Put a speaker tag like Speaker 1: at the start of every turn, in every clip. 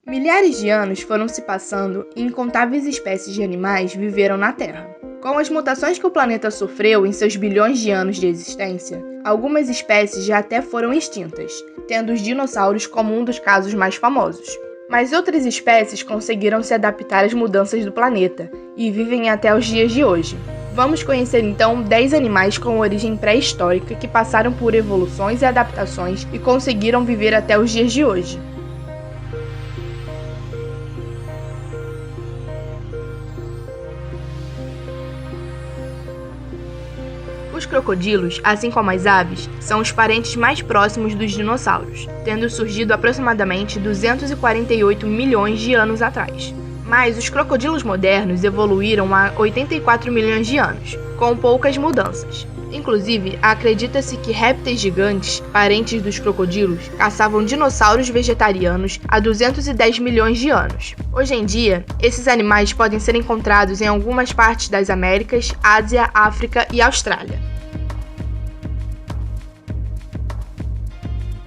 Speaker 1: Milhares de anos foram se passando e incontáveis espécies de animais viveram na Terra. Com as mutações que o planeta sofreu em seus bilhões de anos de existência, algumas espécies já até foram extintas, tendo os dinossauros como um dos casos mais famosos. Mas outras espécies conseguiram se adaptar às mudanças do planeta e vivem até os dias de hoje. Vamos conhecer então 10 animais com origem pré-histórica que passaram por evoluções e adaptações e conseguiram viver até os dias de hoje. Os crocodilos, assim como as aves, são os parentes mais próximos dos dinossauros, tendo surgido aproximadamente 248 milhões de anos atrás. Mas os crocodilos modernos evoluíram há 84 milhões de anos, com poucas mudanças. Inclusive, acredita-se que répteis gigantes, parentes dos crocodilos, caçavam dinossauros vegetarianos há 210 milhões de anos. Hoje em dia, esses animais podem ser encontrados em algumas partes das Américas, Ásia, África e Austrália.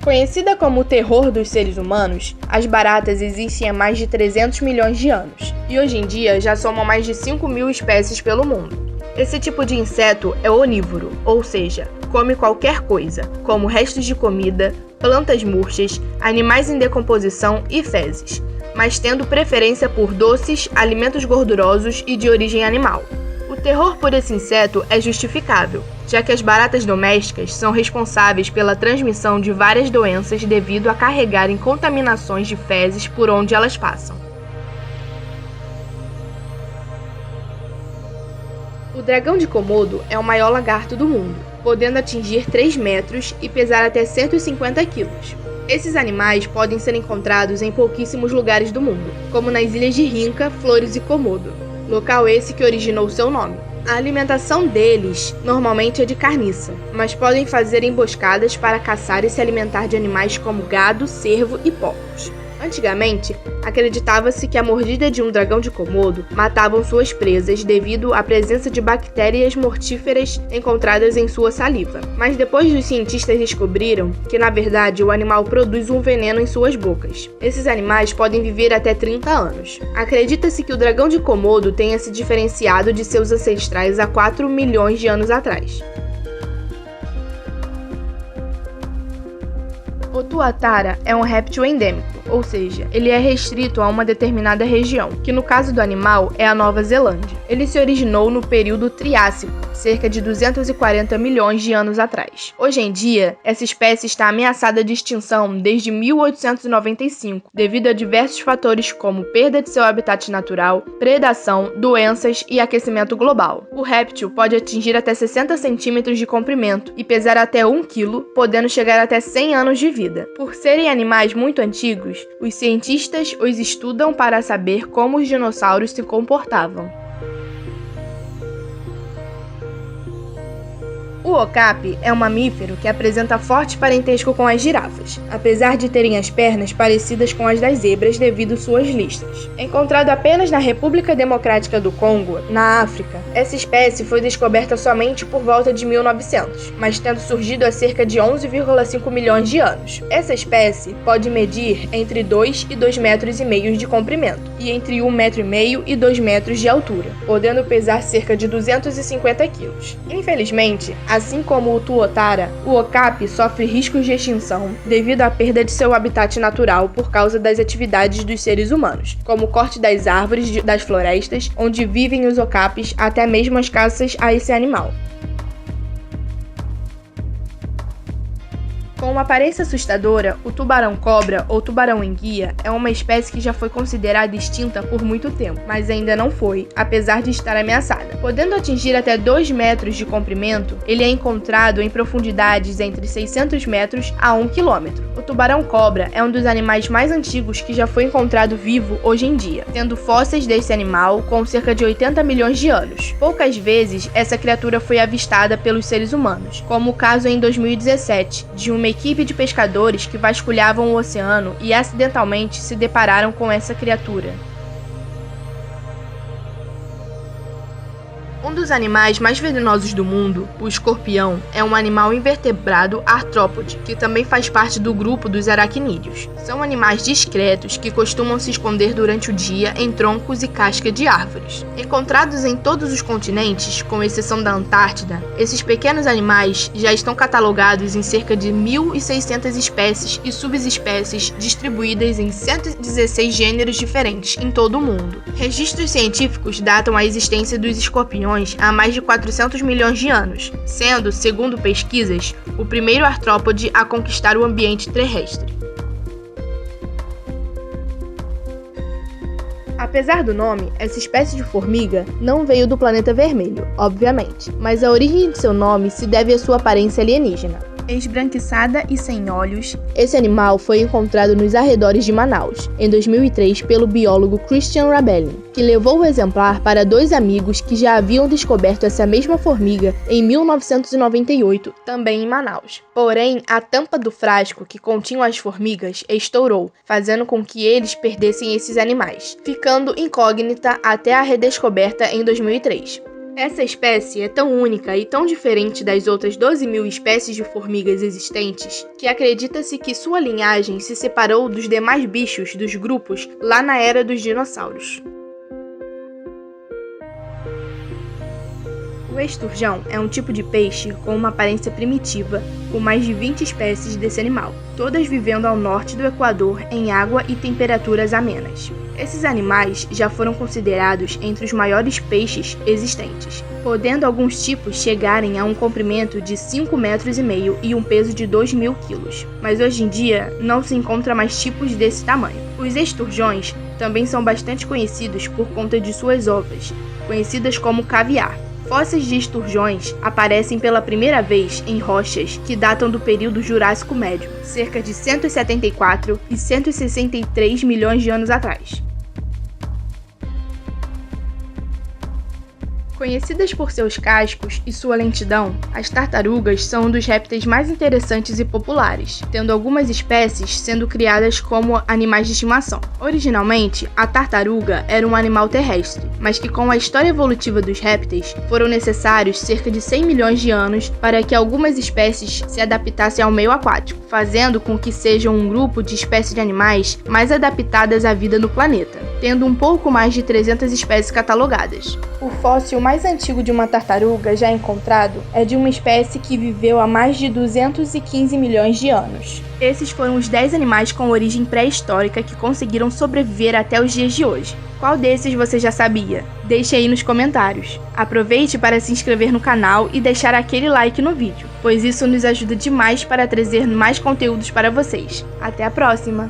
Speaker 1: Conhecida como o terror dos seres humanos, as baratas existem há mais de 300 milhões de anos, e hoje em dia já somam mais de 5.000 espécies pelo mundo. Esse tipo de inseto é onívoro, ou seja, come qualquer coisa, como restos de comida, plantas murchas, animais em decomposição e fezes, mas tendo preferência por doces, alimentos gordurosos e de origem animal. O terror por esse inseto é justificável, já que as baratas domésticas são responsáveis pela transmissão de várias doenças devido a carregarem contaminações de fezes por onde elas passam. O dragão de Komodo é o maior lagarto do mundo, podendo atingir 3 metros e pesar até 150 quilos. Esses animais podem ser encontrados em pouquíssimos lugares do mundo, como nas ilhas de Rinca, Flores e Komodo, local esse que originou seu nome. A alimentação deles normalmente é de carniça, mas podem fazer emboscadas para caçar e se alimentar de animais como gado, cervo e porcos. Antigamente, acreditava-se que a mordida de um dragão de Komodo matavam suas presas devido à presença de bactérias mortíferas encontradas em sua saliva. Mas depois os cientistas descobriram que, na verdade, o animal produz um veneno em suas bocas. Esses animais podem viver até 30 anos. Acredita-se que o dragão de Komodo tenha se diferenciado de seus ancestrais há 4 milhões de anos atrás. O tuatara é um réptil endêmico, ou seja, ele é restrito a uma determinada região, que no caso do animal é a Nova Zelândia. Ele se originou no período Triássico, cerca de 240 milhões de anos atrás. Hoje em dia, essa espécie está ameaçada de extinção desde 1895, devido a diversos fatores como perda de seu habitat natural, predação, doenças e aquecimento global. O réptil pode atingir até 60 centímetros de comprimento e pesar até 1 quilo, podendo chegar até 100 anos de vida. Por serem animais muito antigos, os cientistas os estudam para saber como os dinossauros se comportavam. O okapi é um mamífero que apresenta forte parentesco com as girafas, apesar de terem as pernas parecidas com as das zebras devido suas listas. Encontrado apenas na República Democrática do Congo, na África, essa espécie foi descoberta somente por volta de 1900, mas tendo surgido há cerca de 11,5 milhões de anos. Essa espécie pode medir entre 2 e 2,5 metros de comprimento e entre 1,5 metro e 2 metros de altura, podendo pesar cerca de 250 quilos. Infelizmente, assim como o tuatara, o okapi sofre riscos de extinção devido à perda de seu habitat natural por causa das atividades dos seres humanos, como o corte das árvores das florestas, onde vivem os okapis, até mesmo as caças a esse animal. Com uma aparência assustadora, o tubarão-cobra ou tubarão-enguia é uma espécie que já foi considerada extinta por muito tempo, mas ainda não foi, apesar de estar ameaçada. Podendo atingir até 2 metros de comprimento, ele é encontrado em profundidades entre 600 metros a 1 quilômetro. O tubarão-cobra é um dos animais mais antigos que já foi encontrado vivo hoje em dia, tendo fósseis desse animal com cerca de 80 milhões de anos. Poucas vezes essa criatura foi avistada pelos seres humanos, como o caso em 2017, de uma equipe de pescadores que vasculhavam o oceano e acidentalmente se depararam com essa criatura. Um dos animais mais venenosos do mundo, o escorpião, é um animal invertebrado artrópode, que também faz parte do grupo dos aracnídeos. São animais discretos que costumam se esconder durante o dia em troncos e casca de árvores. Encontrados em todos os continentes, com exceção da Antártida, esses pequenos animais já estão catalogados em cerca de 1.600 espécies e subespécies distribuídas em 116 gêneros diferentes em todo o mundo. Registros científicos datam a existência dos escorpiões há mais de 400 milhões de anos, sendo, segundo pesquisas, o primeiro artrópode a conquistar o ambiente terrestre. Apesar do nome, essa espécie de formiga não veio do planeta vermelho, obviamente, mas a origem de seu nome se deve à sua aparência alienígena. Esbranquiçada e sem olhos, esse animal foi encontrado nos arredores de Manaus, em 2003, pelo biólogo Christian Rabelin, que levou o exemplar para 2 amigos que já haviam descoberto essa mesma formiga em 1998, também em Manaus. Porém, a tampa do frasco que continha as formigas estourou, fazendo com que eles perdessem esses animais, ficando incógnita até a redescoberta em 2003. Essa espécie é tão única e tão diferente das outras 12.000 espécies de formigas existentes que acredita-se que sua linhagem se separou dos demais bichos dos grupos lá na era dos dinossauros. O esturjão é um tipo de peixe com uma aparência primitiva, com mais de 20 espécies desse animal, todas vivendo ao norte do Equador em água e temperaturas amenas. Esses animais já foram considerados entre os maiores peixes existentes, podendo alguns tipos chegarem a um comprimento de 5,5 metros e um peso de 2.000 quilos. Mas hoje em dia não se encontra mais tipos desse tamanho. Os esturjões também são bastante conhecidos por conta de suas ovas, conhecidas como caviar. Fósseis de esturjões aparecem pela primeira vez em rochas que datam do período Jurássico Médio, cerca de 174 e 163 milhões de anos atrás. Conhecidas por seus cascos e sua lentidão, as tartarugas são um dos répteis mais interessantes e populares, tendo algumas espécies sendo criadas como animais de estimação. Originalmente, a tartaruga era um animal terrestre, mas que com a história evolutiva dos répteis, foram necessários cerca de 100 milhões de anos para que algumas espécies se adaptassem ao meio aquático, fazendo com que sejam um grupo de espécies de animais mais adaptadas à vida no planeta, tendo um pouco mais de 300 espécies catalogadas. O fóssil mais antigo de uma tartaruga já encontrado é de uma espécie que viveu há mais de 215 milhões de anos. Esses foram os 10 animais com origem pré-histórica que conseguiram sobreviver até os dias de hoje. Qual desses você já sabia? Deixe aí nos comentários. Aproveite para se inscrever no canal e deixar aquele like no vídeo, pois isso nos ajuda demais para trazer mais conteúdos para vocês. Até a próxima!